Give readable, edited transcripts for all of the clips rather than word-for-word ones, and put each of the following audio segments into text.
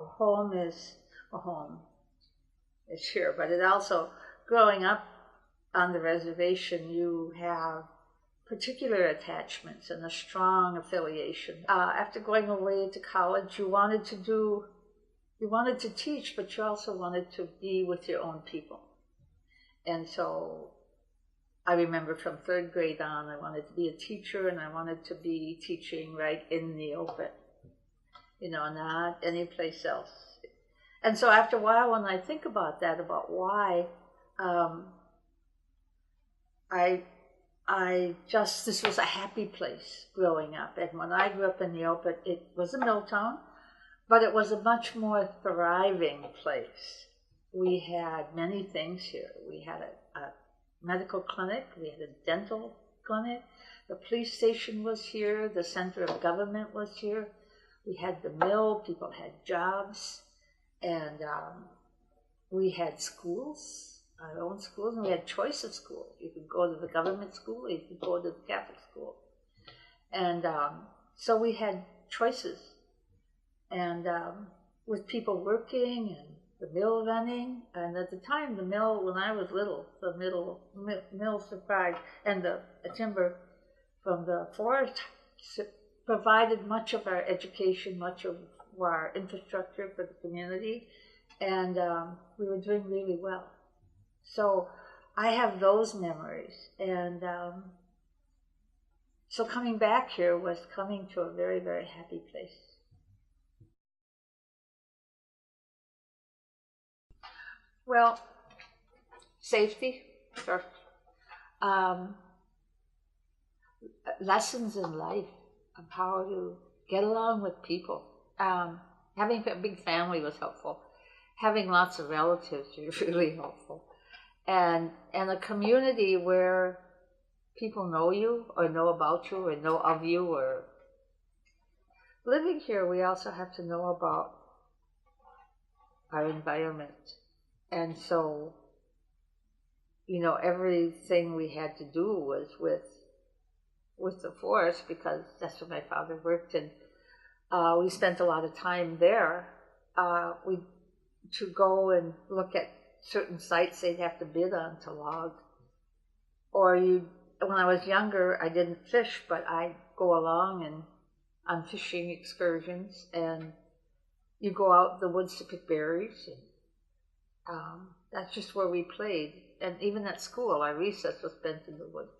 home is a home. It's here, but it also, growing up on the reservation, you have particular attachments and a strong affiliation. After going away to college, you wanted to teach, but you also wanted to be with your own people. And so I remember from third grade on, I wanted to be a teacher, and I wanted to be teaching right in the open, not any place else. And so after a while, when I think about that, about why, this was a happy place growing up. And when I grew up in the open, it was a mill town, but it was a much more thriving place. We had many things here. We had a medical clinic, we had a dental clinic, the police station was here, the center of government was here, we had the mill, people had jobs, and we had schools, our own schools, and we had choice of schools. You could go to the government school, or you could go to the Catholic school. And so we had choices. And with people working and the mill running, and at the time the mill, when I was little, the mill supplied, and the timber from the forest provided much of our education, much of our infrastructure for the community, and we were doing really well. So I have those memories, and so coming back here was coming to a very, very happy place. Well, safety first. Lessons in life of how to get along with people. Having a big family was helpful. Having lots of relatives was really helpful. And a community where people know you or know about you or know of you. Or living here, we also have to know about our environment. And so, everything we had to do was with the forest, because that's where my father worked, and we spent a lot of time there. To go and look at certain sites they'd have to bid on to log. Or when I was younger, I didn't fish, but I'd go along and on fishing excursions, and you go out in the woods to pick berries, and that's just where we played. And even at school, our recess was spent in the woods.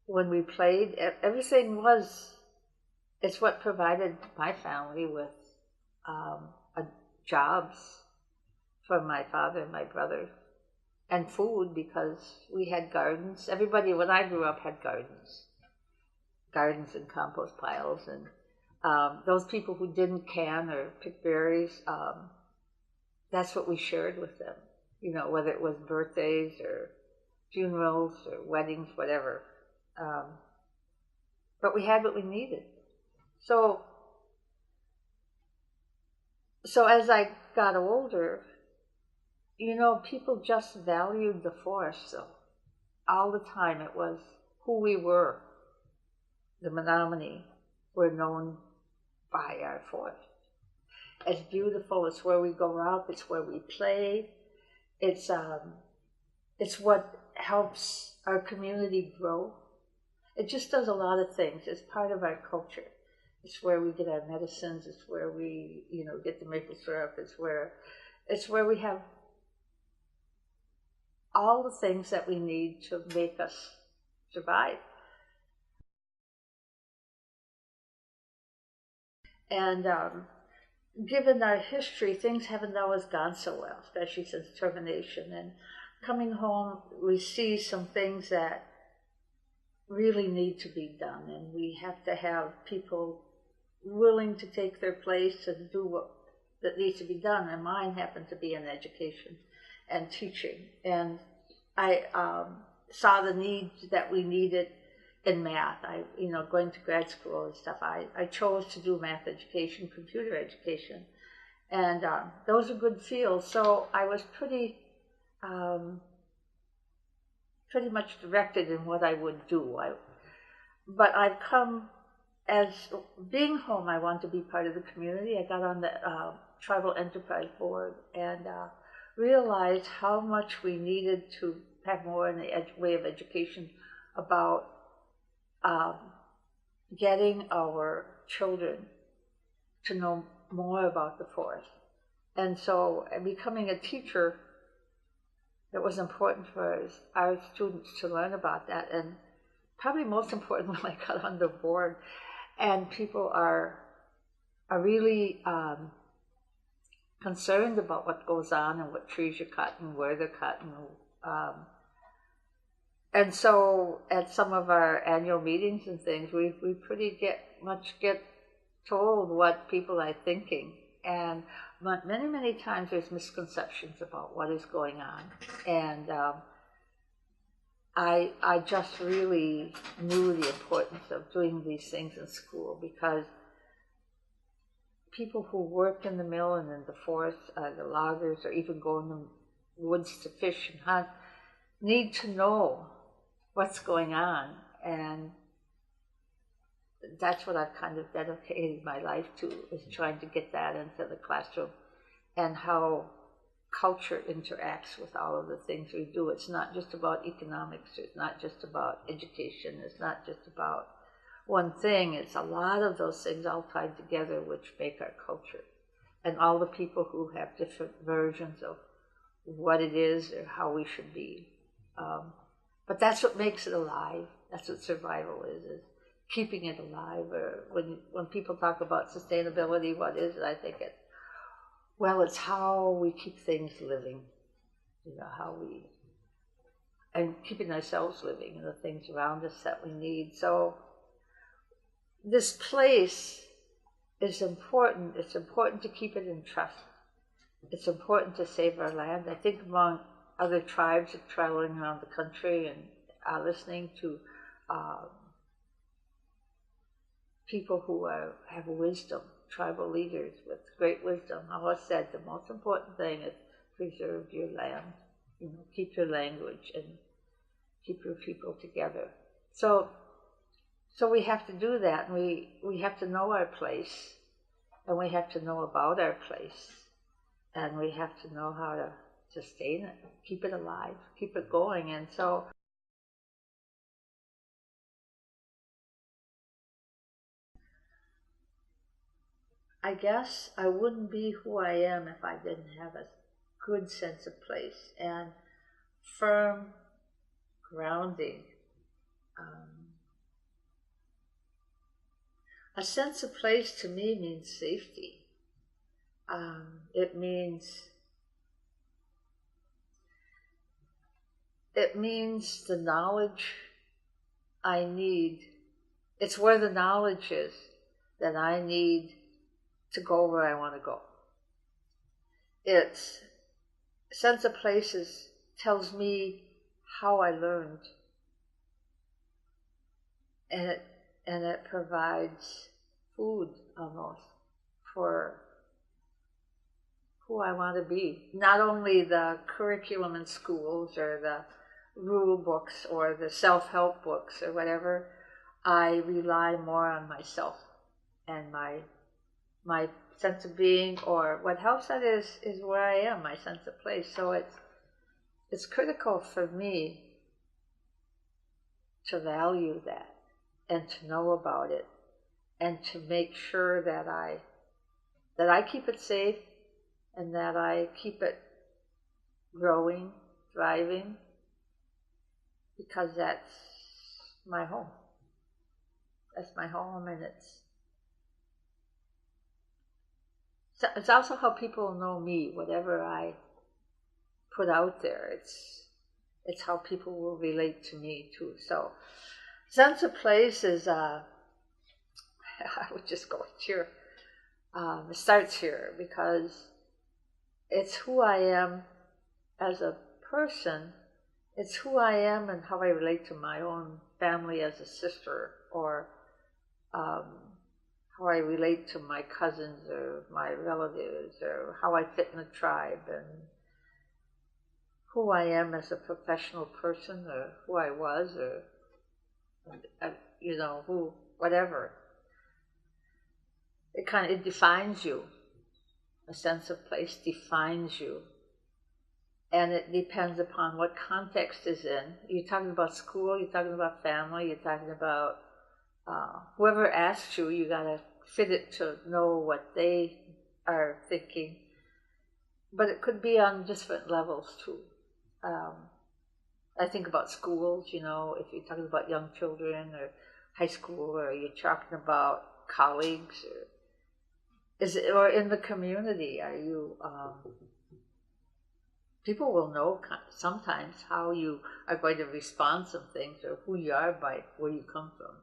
When we played, everything it's what provided my family with jobs for my father and my brother, and food, because we had gardens. Everybody, when I grew up, had gardens and compost piles, and those people who didn't can or pick berries, that's what we shared with them, whether it was birthdays or funerals or weddings, whatever. But we had what we needed. So as I got older, people just valued the forest. So all the time it was who we were. The Menominee were known by our forest. It's beautiful. It's where we go out. It's where we play. It's what helps our community grow. It just does a lot of things. It's part of our culture. It's where we get our medicines. It's where we, get the maple syrup. It's where we have all the things that we need to make us survive. And given our history, things haven't always gone so well, especially since termination. And coming home, we see some things that really need to be done, and we have to have people willing to take their place and do what that needs to be done. And mine happened to be in education and teaching, and I saw the need that we needed in math. Going to grad school and stuff, I chose to do math education, computer education, and those are good fields. So I was pretty much directed in what I would do. But I've come as being home, I want to be part of the community. I got on the Tribal Enterprise Board and realized how much we needed to have more in the way of education about getting our children to know more about the forest. And so becoming a teacher, it was important for our students to learn about that. And probably most important when I got on the board, and people are really concerned about what goes on and what trees you cut and where they're cut. And so at some of our annual meetings and things, we pretty much get told what people are thinking. And many, many times there's misconceptions about what is going on. And I just really knew the importance of doing these things in school, because people who work in the mill and in the forest, the loggers, or even go in the woods to fish and hunt, need to know what's going on. And that's what I've kind of dedicated my life to, is trying to get that into the classroom, and how culture interacts with all of the things we do. It's not just about economics, it's not just about education, it's not just about one thing. It's a lot of those things all tied together which make our culture. And all the people who have different versions of what it is or how we should be. But that's what makes it alive. That's what survival is keeping it alive. Or when people talk about sustainability, what is it? I think it's how we keep things living, and keeping ourselves living and the things around us that we need. So this place is important. It's important to keep it in trust. It's important to save our land. I think among other tribes that traveling around the country and listening to people who have wisdom, tribal leaders with great wisdom, always said the most important thing is preserve your land, keep your language and keep your people together. So we have to do that, and we have to know our place, and we have to know about our place, and we have to know how to sustain it, keep it alive, keep it going. And so I guess I wouldn't be who I am if I didn't have a good sense of place and firm grounding. A sense of place to me means safety. It means the knowledge I need. It's where the knowledge is that I need to go where I want to go. It's sense of places tells me how I learned, and it provides food almost for who I want to be. Not only the curriculum in schools or the rule books or the self-help books or whatever. I rely more on myself and my sense of being, or what helps that is where I am, my sense of place. So it's critical for me to value that and to know about it and to make sure that I keep it safe and that I keep it growing, thriving, because that's my home. That's my home, and it's also how people know me. Whatever I put out there, it's how people will relate to me too. So, sense of place is I would just go here. It starts here because it's who I am as a person. It's who I am and how I relate to my own family as a sister, or how I relate to my cousins or my relatives, or how I fit in a tribe, and who I am as a professional person, or who I was, or who, whatever. it defines you. A sense of place defines you. And it depends upon what context is in. You're talking about school, you're talking about family, you're talking about whoever asks you, you got to fit it to know what they are thinking. But it could be on different levels too. I think about schools, you know, if you're talking about young children or high school, or you're talking about colleagues, or in the community, are you... people will know sometimes how you are going to respond to some things, or who you are by where you come from.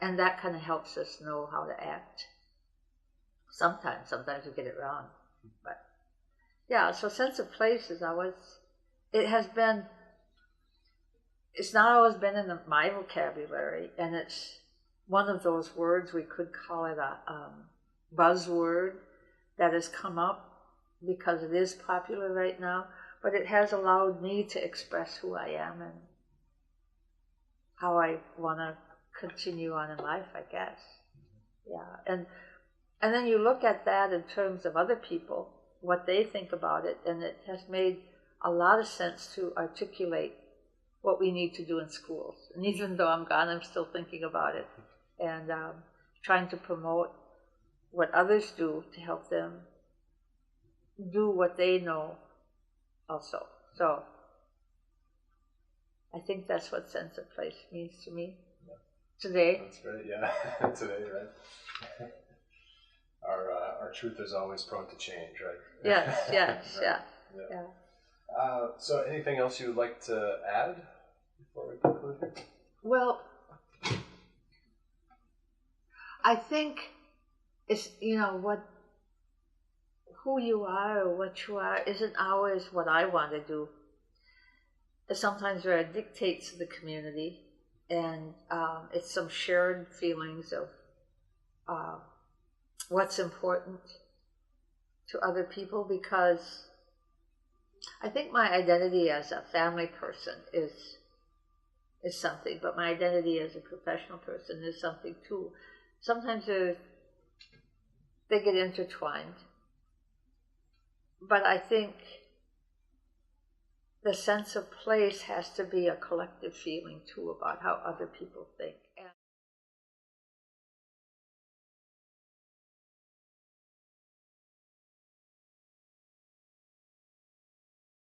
And that kind of helps us know how to act. Sometimes we get it wrong. But yeah, so sense of place is always, it's not always been in my vocabulary, and it's one of those words, we could call it a buzzword that has come up because it is popular right now, but it has allowed me to express who I am and how I want to continue on in life, I guess. Yeah, and then you look at that in terms of other people, what they think about it, and it has made a lot of sense to articulate what we need to do in schools. And even though I'm gone, I'm still thinking about it, and trying to promote what others do to help them do what they know also. So I think that's what sense of place means to me. Yeah. Today. That's great, yeah. Today, right? Our truth is always prone to change, right? Yes, Right. Yeah. So anything else you would like to add before we conclude? Well, I think it's, who you are or what you are isn't always what I want to do. Sometimes there are dictates of the community, and it's some shared feelings of what's important to other people, because I think my identity as a family person is something, but my identity as a professional person is something too. Sometimes they get intertwined. But I think the sense of place has to be a collective feeling too about how other people think.